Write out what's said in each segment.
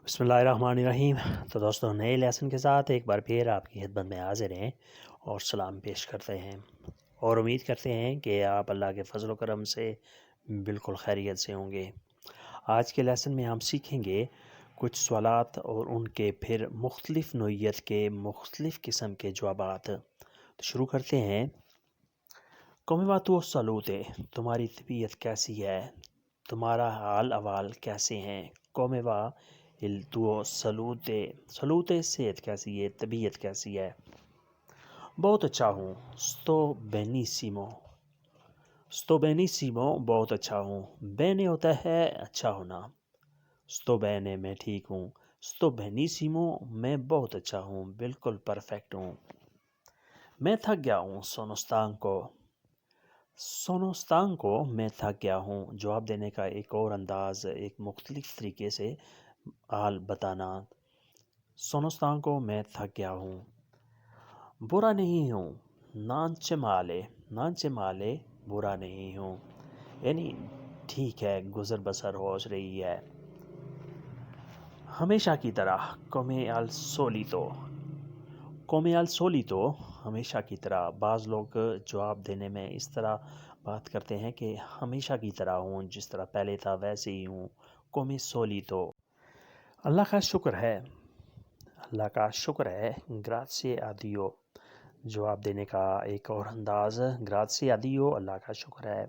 بسم اللہ الرحمن الرحیم۔ تو دوستوں، نئے لیسن کے ساتھ ایک بار پھر آپ کی خدمت میں حاضر ہیں اور سلام پیش کرتے ہیں اور امید کرتے ہیں کہ آپ اللہ کے فضل و کرم سے بالکل خیریت سے ہوں گے۔ آج کے لیسن میں ہم سیکھیں گے کچھ سوالات اور ان کے پھر مختلف نوعیت کے مختلف قسم کے جوابات۔ تو شروع کرتے ہیں۔ کومے تو سلوتے، تمہاری طبیعت کیسی ہے؟ تمہارا حال احوال کیسے ہیں؟ کومے il tuo salute صحت کیسی ہے، طبیعت کیسی ہے؟ بہت اچھا ہوں، sto benissimo بہت اچھا ہوں۔ bene ہوتا ہے اچھا ہونا، sto bene میں ٹھیک ہوں، sto benissimo میں بہت اچھا ہوں، بالکل پرفیکٹ ہوں۔ میں تھک گیا ہوں، sono stanco میں تھک گیا ہوں۔ جواب دینے کا ایک اور انداز، ایک مختلف طریقے سے حال بتانا۔ sono stanco میں تھک گیا ہوں۔ برا نہیں ہوں، non c'è male برا نہیں ہوں، یعنی ٹھیک ہے، گزر بسر ہو رہی ہے۔ ہمیشہ کی طرح come al solito ہمیشہ کی طرح۔ بعض لوگ جواب دینے میں اس طرح بات کرتے ہیں کہ ہمیشہ کی طرح ہوں، جس طرح پہلے تھا ویسے ہی ہوں، come solito۔ اللہ کا شکر ہے، grazie a Dio۔ جواب دینے کا ایک اور انداز، grazie a Dio، اللہ کا شکر ہے۔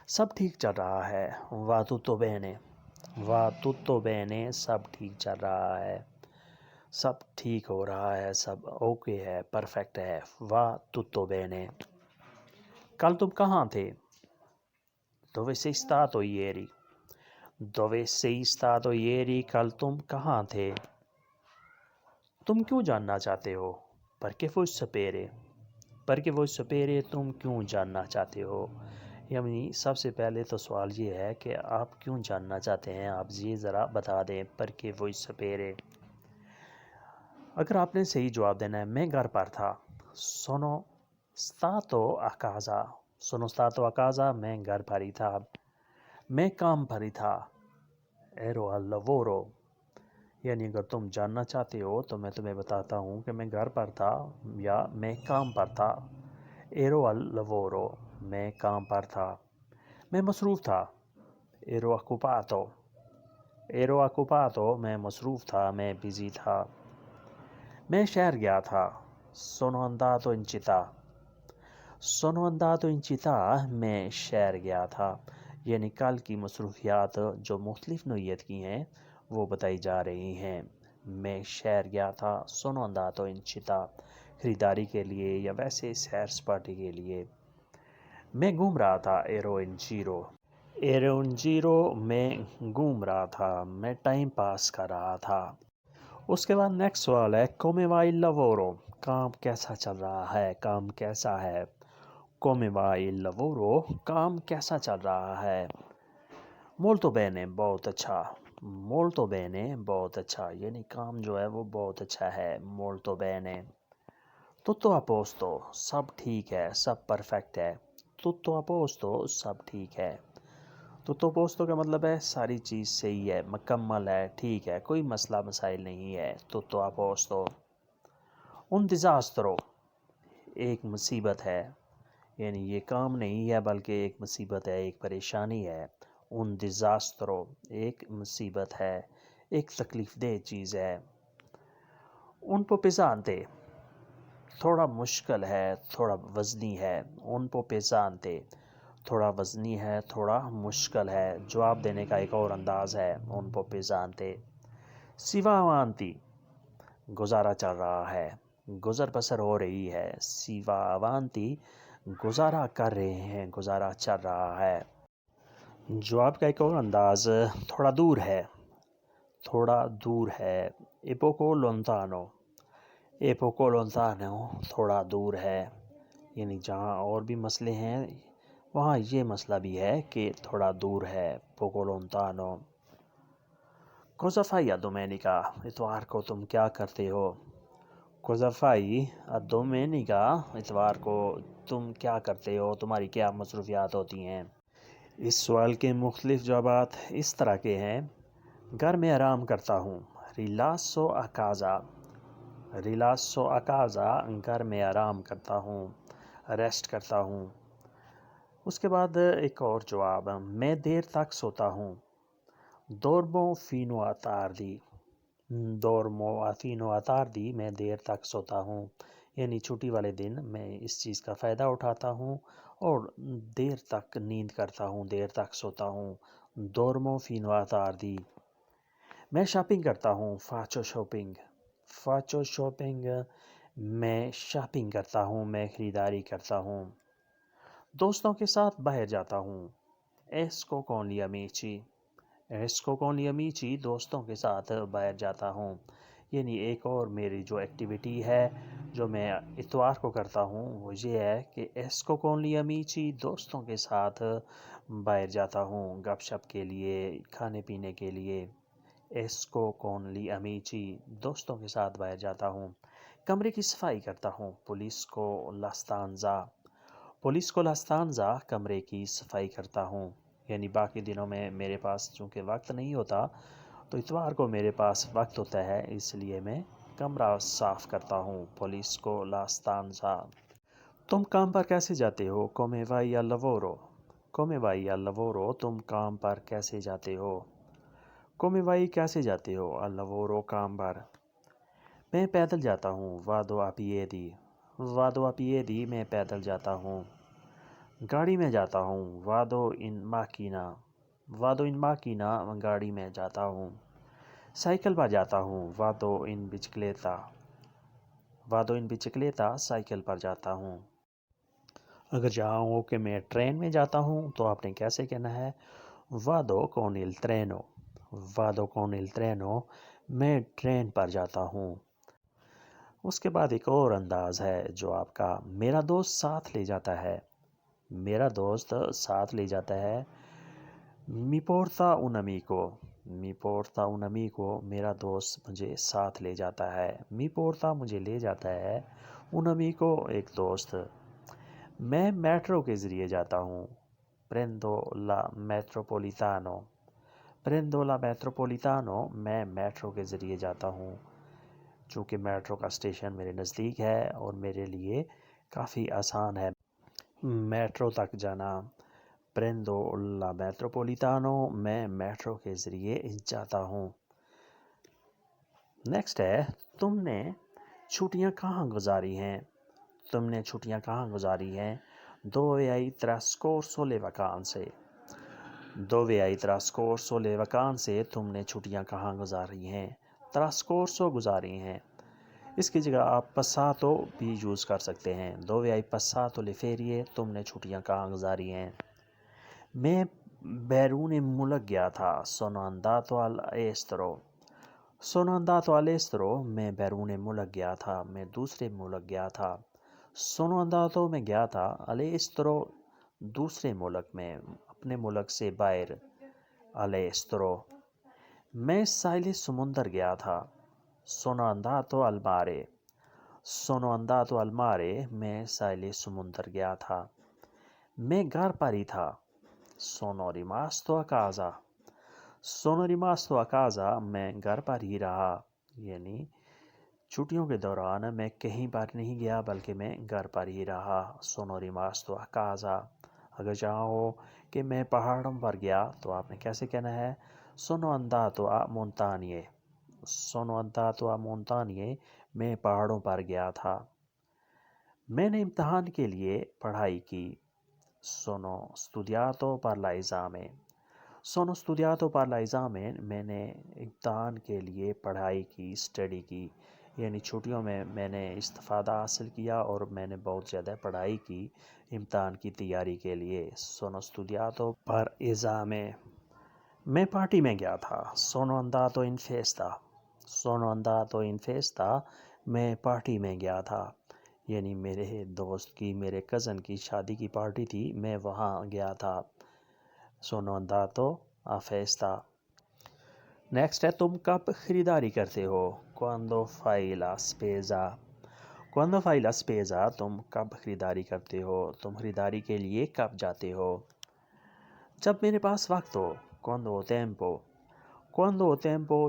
سب ٹھیک چل رہا ہے، va tutto bene، سب ٹھیک چل رہا ہے، سب ٹھیک ہو رہا ہے، سب اوکے ہے، پرفیکٹ ہے، va tutto bene۔ کل تم کہاں تھے؟ dove sei stato ieri؟ کل تم کہاں تھے؟ تم کیوں جاننا چاہتے ہو؟ perché vuoi sapere، تم کیوں جاننا چاہتے ہو؟ یعنی سب سے پہلے تو سوال یہ ہے کہ آپ کیوں جاننا چاہتے ہیں، آپ یہ ذرا بتا دیں، perché vuoi sapere۔ اگر آپ نے صحیح جواب دینا ہے، میں گھر پر تھا، sono stato a casa، میں گھر پر ہی تھا۔ میں کام پر ہی تھا، ero al lavoro۔ یعنی اگر تم جاننا چاہتے ہو تو میں تمہیں بتاتا ہوں کہ میں گھر پر تھا یا میں کام پر تھا، ero al lavoro، میں کام پر تھا۔ میں مصروف تھا، ero occupato، میں مصروف تھا، میں بزی تھا۔ میں شہر گیا تھا، sono andato in città، میں شہر گیا تھا۔ یعنی کل کی مصروفیات جو مختلف نوعیت کی ہیں وہ بتائی جا رہی ہیں۔ میں شہر گیا تھا، sono andato in città، خریداری کے لیے یا ویسے سیر سپاٹے کے لیے۔ میں گھوم رہا تھا، ero in giro، میں گھوم رہا تھا، میں ٹائم پاس کر رہا تھا۔ اس کے بعد نیکسٹ سوال ہے، come va il lavoro، کام کیسا چل رہا ہے، کام کیسا ہے؟ come va il lavoro، کام کیسا چل رہا ہے؟ molto bene، بہت اچھا، بہت اچھا، یعنی کام جو ہے وہ بہت اچھا ہے، molto bene۔ tutto a posto، سب ٹھیک ہے، سب پرفیکٹ ہے، tutto a posto، سب ٹھیک ہے۔ tutto a posto کا مطلب ہے ساری چیز صحیح ہے، مکمل ہے، ٹھیک ہے، کوئی مسئلہ مسائل نہیں ہے، tutto a posto۔ un disastro، ایک مصیبت ہے، یعنی یہ کام نہیں ہے بلکہ ایک مصیبت ہے، ایک پریشانی ہے، un disastro، ایک مصیبت ہے، ایک تکلیف دہ چیز ہے۔ un po' pesante، تھوڑا مشکل ہے، تھوڑا وزنی ہے، un po' pesante، تھوڑا وزنی ہے، تھوڑا مشکل ہے۔ جواب دینے کا ایک اور انداز ہے، un po' pesante۔ si va avanti، گزارا چل رہا ہے، گزر بسر ہو رہی ہے، si va avanti، گزارا کر رہے ہیں، گزارا چل رہا ہے۔ جواب کا ایک اور انداز، تھوڑا دور ہے، è poco lontano، تھوڑا دور ہے، یعنی جہاں اور بھی مسئلے ہیں وہاں یہ مسئلہ بھی ہے کہ تھوڑا دور ہے، poco lontano۔ cosa fai a domenica، اتوار کو تم کیا کرتے ہو؟ cosa fai a domenica، اتوار کو تم کیا کرتے ہو، تمہاری کیا مصروفیات ہوتی ہیں؟ اس سوال کے مختلف جوابات اس طرح کے ہیں، گھر میں آرام کرتا ہوں. Rilasso a casa. Rilasso a casa. گھر میں آرام کرتا ہوں. ریسٹ کرتا ہوں. اس کے بعد ایک اور جواب. میں دیر تک سوتا ہوں. Dormo fino a tardi. Dormo fino a tardi. میں دیر تک سوتا ہوں. یعنی چھٹی والے دن میں اس چیز کا فائدہ اٹھاتا ہوں اور دیر تک نیند کرتا ہوں، دیر تک سوتا ہوں. Dormo fino a tardi. میں شاپنگ کرتا ہوں. Faccio shopping. Faccio shopping. میں شاپنگ کرتا ہوں، میں خریداری کرتا ہوں. دوستوں کے ساتھ باہر جاتا ہوں. Esco con gli amici. Esco con gli amici. دوستوں کے ساتھ باہر جاتا ہوں. یعنی ایک اور میری جو ایکٹیویٹی ہے جو میں اتوار کو کرتا ہوں وہ یہ ہے کہ Esco con gli amici. دوستوں کے ساتھ باہر جاتا ہوں گپ شپ کے لیے، کھانے پینے کے لیے. Esco con gli amici. دوستوں کے ساتھ باہر جاتا ہوں. کمرے کی صفائی کرتا ہوں. Pulisco la stanza. Pulisco la stanza. کمرے کی صفائی کرتا ہوں. یعنی باقی دنوں میں میرے پاس چونکہ وقت نہیں ہوتا تو اتوار کو میرے پاس وقت ہوتا ہے، اس لیے میں کمرہ صاف کرتا ہوں. Pulisco la stanza. تم کام پر کیسے جاتے ہو؟ Come vai al lavoro. Come vai al lavoro. تم کام پر کیسے جاتے ہو؟ Come vai کیسے جاتے ہو؟ Al lavoro کام پر. میں پیدل جاتا ہوں. Vado a piedi. Vado a piedi. میں پیدل جاتا ہوں. گاڑی میں جاتا ہوں. Vado in macchina. Vado in macchina. گاڑی میں جاتا ہوں. سائیکل پر جاتا ہوں. Vado in bicicletta. Vado in bicicletta. Cycle پر جاتا ہوں. اگر چاہوں کہ میں ٹرین میں جاتا ہوں تو آپ نے کیسے کہنا ہے؟ Vado con il treno. Vado con il treno. میں ٹرین پر جاتا ہوں. اس کے بعد ایک اور انداز ہے جو آپ کا میرا دوست ساتھ لے جاتا ہے. میرا دوست ساتھ لے جاتا ہے. Mi porta un amico. Mi porta un amico. میرا دوست مجھے ساتھ لے جاتا ہے. Mi porta مجھے لے جاتا ہے. Un amico ایک دوست. میں میٹرو کے ذریعے جاتا ہوں. Prendo la metropolitano. Prendo la metropolitano. میں میٹرو کے ذریعے جاتا ہوں. چونکہ میٹرو کا اسٹیشن میرے نزدیک ہے اور میرے لیے کافی آسان ہے میٹرو تک جانا. Prendo la metropolitano. میں میٹرو کے ذریعے جاتا ہوں. نیکسٹ ہے تم نے چھٹیاں کہاں گزاری ہیں؟ تم نے چھٹیاں کہاں گزاری ہیں؟ Dove hai trascorso le vacanze. Dove hai trascorso le vacanze. تم نے چھٹیاں کہاں گزاری ہیں؟ trascorso گزاری ہیں. اس کی جگہ آپ passato بھی یوز کر سکتے ہیں. Dove hai passato le ferie. تم نے چھٹیاں کہاں گزاری ہیں؟ میں بیرون ملک گیا تھا. Sono andato all'estero. Sono andato all'estero. میں بیرون ملک گیا تھا، میں دوسرے ملک گیا تھا. Sono andato میں گیا تھا. All'estero دوسرے ملک میں، اپنے ملک سے باہر. All'estero. میں ساحل سمندر گیا تھا. Sono andato al mare. Sono andato al mare. میں ساحل سمندر گیا تھا. میں گھر پر ہی تھا. Sono rimasto a casa. Sono rimasto a casa. میں گھر پر ہی رہا. یعنی چھٹیوں کے دوران میں کہیں پر نہیں گیا بلکہ میں گھر پر ہی رہا. Sono rimasto a casa. اگر چاہو کہ میں پہاڑوں پر گیا تو آپ نے کیسے کہنا ہے؟ Sono andato a montagne. Sono andato a montagne. میں پہاڑوں پر گیا تھا. میں نے امتحان کے لیے پڑھائی کی. Sono studiato per l'esame. Sono studiato per l'esame. میں نے امتحان کے لیے پڑھائی کی، اسٹڈی کی. یعنی چھٹیوں میں میں نے استفادہ حاصل کیا اور میں نے بہت زیادہ پڑھائی کی امتحان کی تیاری کے لیے. Sono studiato per esame. میں پارٹی میں گیا تھا. Sono andato in festa. Sono andato in festa. میں پارٹی میں گیا تھا. یعنی میرے دوست کی، میرے کزن کی شادی کی پارٹی تھی، میں وہاں گیا تھا. Sono andato a festa. Next ہے تم کب خریداری کرتے ہو؟ Quando fai la spesa. Quando fai la spesa. تم کب خریداری کرتے ہو؟ تم خریداری کے لیے کب جاتے ہو؟ جب میرے پاس وقت ہو. Quando ho tempo. Cuando tempo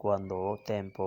Cuando tempo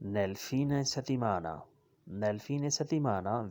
nel fine settimana, nel fine settimana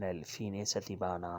nel fine settimana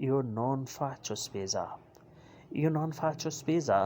Io non faccio spesa, io non faccio spesa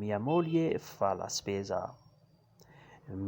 Mia moglie fa la spesa,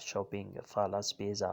shopping, fa la spesa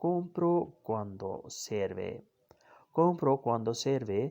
Compro quando serve, compro quando serve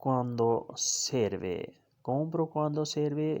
Quando serve, compro quando serve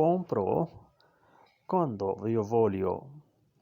compro quando io voglio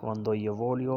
Quando io voglio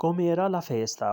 Com'era la festa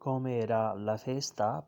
Com'era la festa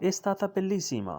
È stata bellissima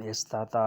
È stata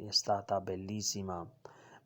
È stata bellissima,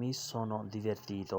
Mi sono divertito,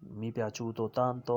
mi piaciuto tanto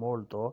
molto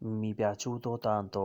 Mi piaciuto tanto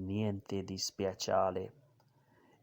Niente di speciale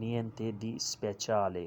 Niente di speciale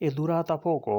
E durata poco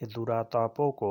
E durata poco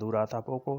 durata poco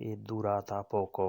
E durata poco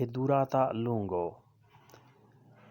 E durata lungo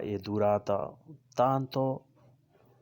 E durata tanto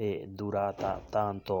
E durata tanto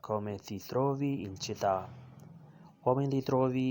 Come ti trovi in città, come ti trovi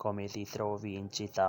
Come ti trovi in città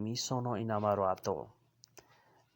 Mi sono innamorato,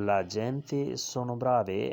La gente sono brave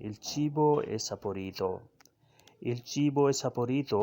Il cibo è saporito, Il cibo è saporito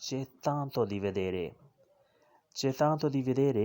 C'è tanto di vedere, C'è tanto di vedere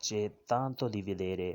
C'è tanto di vedere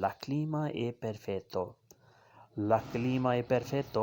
La clima è perfetto, La clima è perfetto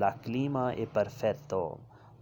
La clima è perfetto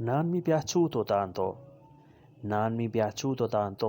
Non mi piaciuto tanto, Non mi piaciuto tanto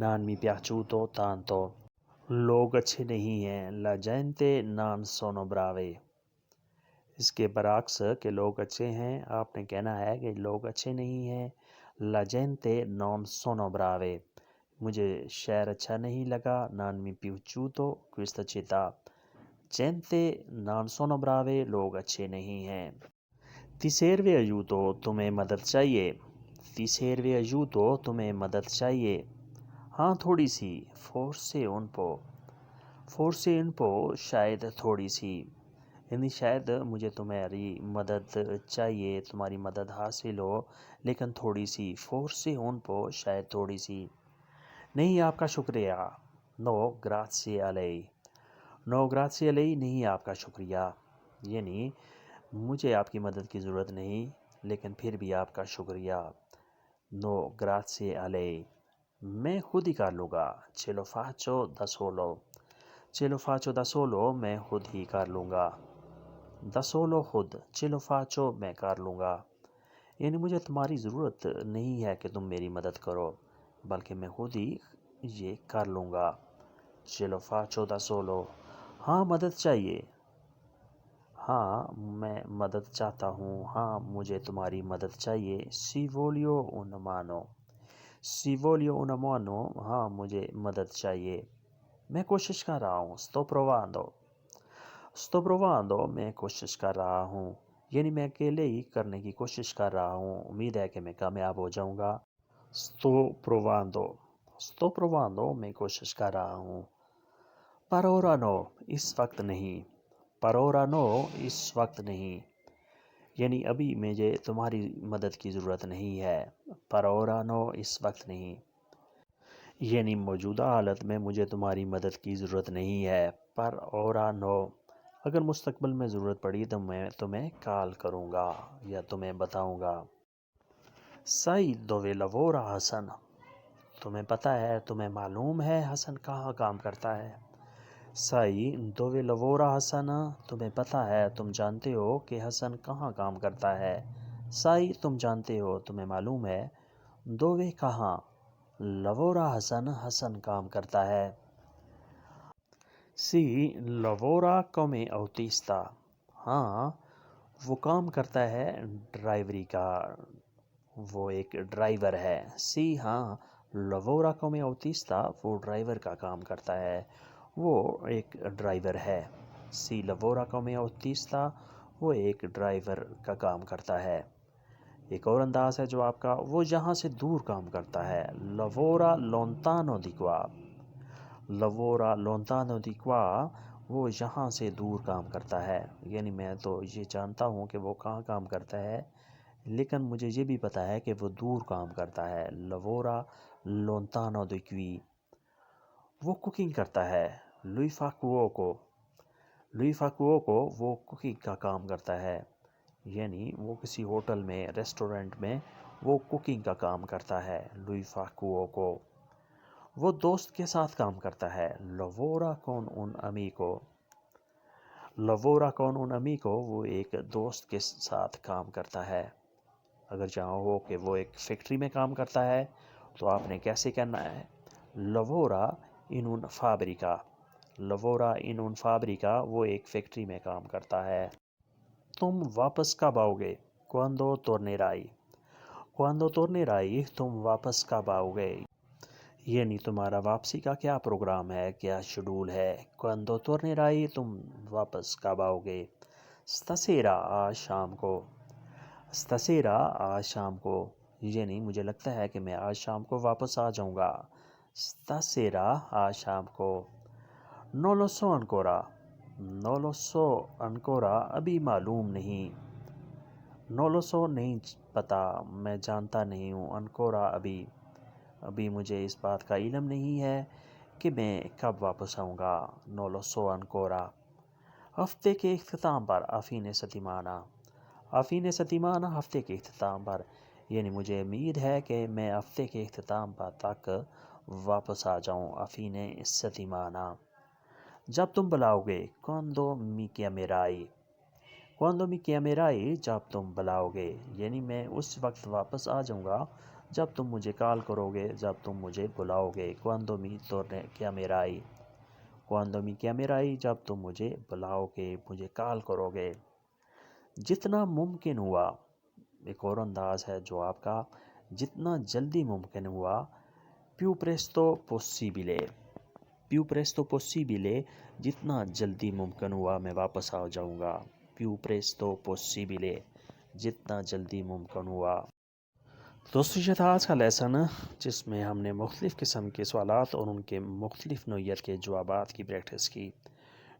non mi piaciuto tanto. لوگ اچھے نہیں ہیں. La gente non sono brave. اس کے برعکس کہ لوگ اچھے ہیں آپ نے کہنا ہے کہ لوگ اچھے نہیں ہیں. La gente non sono brave. مجھے شہر اچھا نہیں لگا. Non mi è piaciuto questa città. Gente non sono brave. لوگ اچھے نہیں ہیں. Ti serve aiuto. تمہیں مدد چاہیے. Ti serve aiuto. تمہیں مدد چاہیے. ہاں تھوڑی سی. Forse un po'. Forse un po' شاید تھوڑی سی. یعنی شاید مجھے تمہاری مدد چاہیے، تمہاری مدد حاصل ہو لیکن تھوڑی سی. Forse un po' شاید تھوڑی سی. نہیں آپ کا شکریہ. No grazie a lei. No grazie a lei نہیں آپ کا شکریہ. یعنی مجھے آپ کی مدد کی ضرورت نہیں لیکن پھر بھی آپ کا شکریہ. No grazie a lei. میں خود ہی کر لوں گا. Ce lo faccio da solo. Ce lo faccio da solo. میں خود ہی کر لوں گا. Da solo خود. Ce lo faccio میں کر لوں گا. یعنی مجھے تمہاری ضرورت نہیں ہے کہ تم میری مدد کرو بلکہ میں خود ہی یہ کر لوں گا. Ce lo faccio da solo. ہاں مدد چاہیے. ہاں میں مدد چاہتا ہوں. ہاں مجھے تمہاری مدد چاہیے. Si voglio una mano. Si voglio una mano. ہاں مجھے مدد چاہیے. میں کوشش کر رہا ہوں. Sto provando. Sto provando. میں کوشش کر رہا ہوں. یعنی میں اکیلے ہی کرنے کی کوشش کر رہا ہوں. امید ہے کہ میں کامیاب ہو جاؤں گا. Sto provando. Sto provando. میں کوشش کر رہا ہوں. Per ora no. اس وقت نہیں. Per ora no. اس وقت نہیں. یعنی ابھی مجھے تمہاری مدد کی ضرورت نہیں ہے. Per ora no. اس وقت نہیں. یعنی موجودہ حالت میں مجھے تمہاری مدد کی ضرورت نہیں ہے. Per ora no. اگر مستقبل میں ضرورت پڑی تو میں تمہیں کال کروں گا یا تمہیں بتاؤں گا. Sai dove lavora حسن. تمہیں پتہ ہے، تمہیں معلوم ہے حسن کہاں کام کرتا ہے. Sai dove lavora حسن. تمہیں پتہ ہے، تم جانتے ہو کہ حسن کہاں کام کرتا ہے. Sai تم جانتے ہو، تمہیں معلوم ہے. Dove کہاں. Lavora حسن. حسن کام کرتا ہے. Si lavora come autista. ہاں وہ کام کرتا ہے ڈرائیوری کا. وہ ایک ڈرائیور ہے. Si ہاں lavora come autista. وہ ڈرائیور کا کام کرتا ہے. وہ ایک ڈرائیور ہے. Si lavora come autista. وہ ایک ڈرائیور کا کام کرتا ہے. ایک اور انداز ہے جو آپ کا، وہ یہاں سے دور کام کرتا ہے. Lavora lontano di qua. Lavora lontano di qua. وہ یہاں سے دور کام کرتا ہے. یعنی میں تو یہ جانتا ہوں کہ وہ کہاں کام کرتا ہے لیکن مجھے یہ بھی پتہ ہے کہ وہ دور کام کرتا ہے. Lavora lontano di qui. وہ کوکنگ کرتا ہے. Lui fa cuoco. Lui fa cuoco. وہ کوکنگ کا کام کرتا ہے. یعنی وہ کسی ہوٹل میں، ریسٹورنٹ میں وہ کوکنگ کا کام کرتا ہے. Lui fa cuoco. وہ دوست کے ساتھ کام کرتا ہے. Lavora con un amico. Lavora con un amico. وہ ایک دوست کے ساتھ کام کرتا ہے. اگر چاہو ہو کہ وہ ایک فیکٹری میں کام کرتا ہے تو آپ نے کیسے کہنا ہے. Lavora in un fabbrica. Lavora in un fabbrica. وہ ایک فیکٹری میں کام کرتا ہے. تم واپس کب آؤ گے. Quando tornerai. Quando tornerai. تم واپس کب آؤ گے. یعنی تمہارا واپسی کا کیا پروگرام ہے، کیا شیڈول ہے. Quando tornerai. تم واپس کب آؤ گے. Stasera. آج شام کو. Stasera. آج شام کو. یعنی مجھے لگتا ہے کہ میں آج شام کو واپس آ جاؤں گا. Stasera. آج شام کو. Non lo so ancora. Non lo so ancora. ابھی معلوم نہیں. Non lo so نہیں پتا، میں جانتا نہیں ہوں. Ancora ابھی. ابھی مجھے اس بات کا علم نہیں ہے کہ میں کب واپس آؤں گا. Non lo so ancora. ہفتے کے اختتام پر. A fine settimana. A fine settimana. ہفتے کے اختتام پر. یعنی مجھے امید ہے کہ میں ہفتے کے اختتام پر تک واپس آ جاؤں. A fine settimana. جب تم بلاؤ گے. Quando mi chiamerai. Quando mi chiamerai. جب تم بلاؤ گے. یعنی میں اس وقت واپس آ جاؤں گا جب تم مجھے کال کرو گے، جب تم مجھے بلاؤ گے، quando mi chiamerai، quando mi chiamerai، جب تم مجھے بلاؤ گے، مجھے کال کرو گے۔ جتنا ممکن ہوا، ایک اور انداز ہے جو آپ کا جتنا جلدی ممکن ہوا، più presto possibile، più presto possibile، جتنا جلدی ممکن ہوا میں واپس آ جاؤں گا، più presto possibile، جتنا جلدی ممکن ہوا۔ دوستو یہ تھا آج کا لیسن، جس میں ہم نے مختلف قسم کے سوالات اور ان کے مختلف نوعیت کے جوابات کی پریکٹس کی۔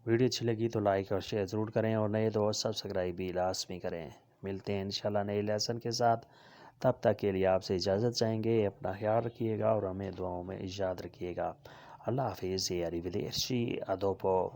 ویڈیو اچھی لگی تو لائک اور شیئر ضرور کریں، اور نئے دوست سبسکرائب بھی لازمی کریں۔ ملتے ہیں انشاءاللہ نئے لیسن کے ساتھ، تب تک کے لیے آپ سے اجازت چاہیں گے۔ اپنا خیال رکھیے گا اور ہمیں دعاؤں میں یاد رکھیے گا۔ اللہ حافظ، arrivederci، a dopo۔